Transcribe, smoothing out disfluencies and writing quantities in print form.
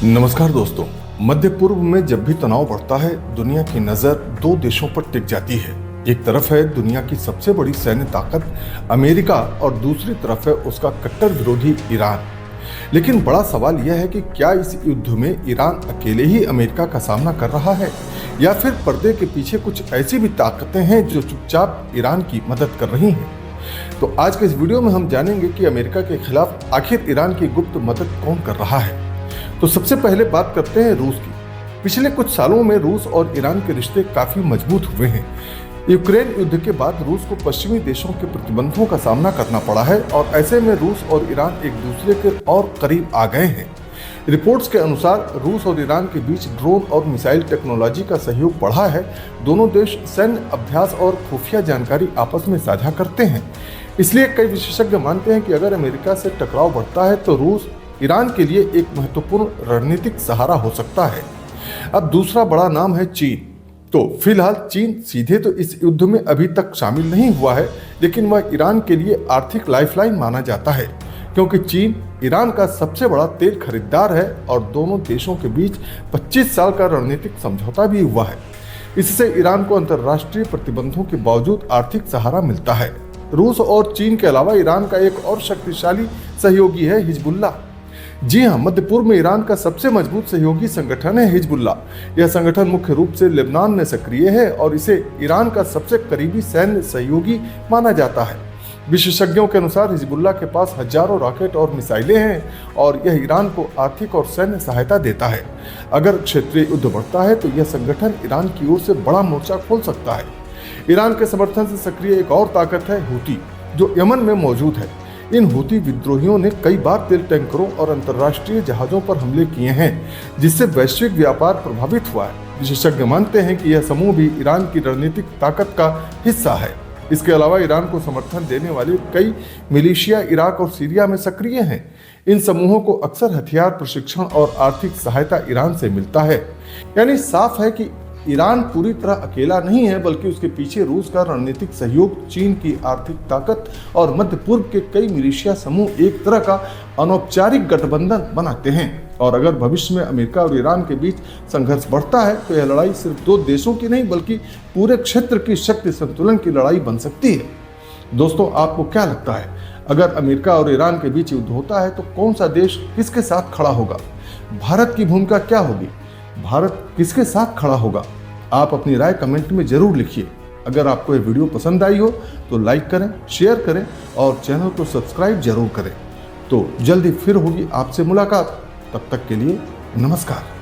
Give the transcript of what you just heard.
नमस्कार दोस्तों। मध्य पूर्व में जब भी तनाव बढ़ता है, दुनिया की नजर दो देशों पर टिक जाती है। एक तरफ है दुनिया की सबसे बड़ी सैन्य ताकत अमेरिका और दूसरी तरफ है उसका कट्टर विरोधी ईरान। लेकिन बड़ा सवाल यह है कि क्या इस युद्ध में ईरान अकेले ही अमेरिका का सामना कर रहा है या फिर पर्दे के पीछे कुछ ऐसी भी ताकतें हैं जो चुपचाप ईरान की मदद कर रही हैं। तो आज के इस वीडियो में हम जानेंगे कि अमेरिका के खिलाफ आखिर ईरान की गुप्त मदद कौन कर रहा है। तो सबसे पहले बात करते हैं रूस की। पिछले कुछ सालों में रूस और ईरान के रिश्ते काफी मजबूत हुए हैं। यूक्रेन युद्ध के बाद रूस को पश्चिमी देशों के प्रतिबंधों का सामना करना पड़ा है और ऐसे में रूस और ईरान एक दूसरे के और करीब आ गए हैं। रिपोर्ट्स के अनुसार रूस और ईरान के बीच ड्रोन और मिसाइल टेक्नोलॉजी का सहयोग बढ़ा है। दोनों देश सैन्य अभ्यास और खुफिया जानकारी आपस में साझा करते हैं। इसलिए कई विशेषज्ञ मानते हैं कि अगर अमेरिका से टकराव बढ़ता है तो रूस ईरान के लिए एक महत्वपूर्ण रणनीतिक सहारा हो सकता है। अब दूसरा बड़ा नाम है चीन। तो फिलहाल चीन सीधे तो इस युद्ध में अभी तक शामिल नहीं हुआ है, लेकिन वह ईरान के लिए आर्थिक लाइफलाइन माना जाता है, क्योंकि चीन ईरान का सबसे बड़ा तेल खरीदार है और दोनों देशों के बीच 25 साल का रणनीतिक समझौता भी हुआ है। इससे ईरान को अंतर्राष्ट्रीय प्रतिबंधों के बावजूद आर्थिक सहारा मिलता है। रूस और चीन के अलावा ईरान का एक और शक्तिशाली सहयोगी है हिजबुल्लाह। जी हाँ, मध्य पूर्व में ईरान का सबसे मजबूत सहयोगी संगठन है हिजबुल्लाह। यह संगठन मुख्य रूप से लेबनान में सक्रिय है और इसे ईरान का सबसे करीबी सैन्य सहयोगी माना जाता है। विशेषज्ञों के अनुसार हिजबुल्लाह के पास हजारों रॉकेट और मिसाइलें हैं और यह ईरान को आर्थिक और सैन्य सहायता देता है। अगर क्षेत्रीय युद्ध बढ़ता है तो यह संगठन ईरान की ओर से बड़ा मोर्चा खोल सकता है। ईरान के समर्थन से सक्रिय एक और ताकत है हूती, जो यमन में मौजूद है। इन हूती विद्रोहियों ने कई बार तेल टैंकरों और अंतर्राष्ट्रीय जहाजों पर हमले किए हैं, जिससे वैश्विक व्यापार प्रभावित हुआ है। विशेषज्ञ मानते हैं कि यह समूह भी ईरान की रणनीतिक ताकत का हिस्सा है। इसके अलावा ईरान को समर्थन देने वाले कई मिलिशिया इराक और सीरिया में सक्रिय हैं। इन समूहों को अक्सर हथियार, प्रशिक्षण और आर्थिक सहायता ईरान से मिलता है। यानी साफ है कि ईरान पूरी तरह अकेला नहीं है, बल्कि उसके पीछे रूस का रणनीतिक सहयोग, चीन की आर्थिक ताकत और मध्य पूर्व के कई मिलिशिया समूह एक तरह का अनौपचारिक गठबंधन बनाते हैं। और अगर भविष्य में अमेरिका और ईरान के बीच संघर्ष बढ़ता है तो यह लड़ाई सिर्फ दो देशों की नहीं, बल्कि पूरे क्षेत्र की शक्ति संतुलन की लड़ाई बन सकती है। दोस्तों, आपको क्या लगता है, अगर अमेरिका और ईरान के बीच युद्ध होता है तो कौन सा देश किसके साथ खड़ा होगा? भारत की भूमिका क्या होगी? भारत किसके साथ खड़ा होगा? आप अपनी राय कमेंट में जरूर लिखिए। अगर आपको ये वीडियो पसंद आई हो तो लाइक करें, शेयर करें और चैनल को सब्सक्राइब जरूर करें। तो जल्दी फिर होगी आपसे मुलाकात। तब तक के लिए नमस्कार।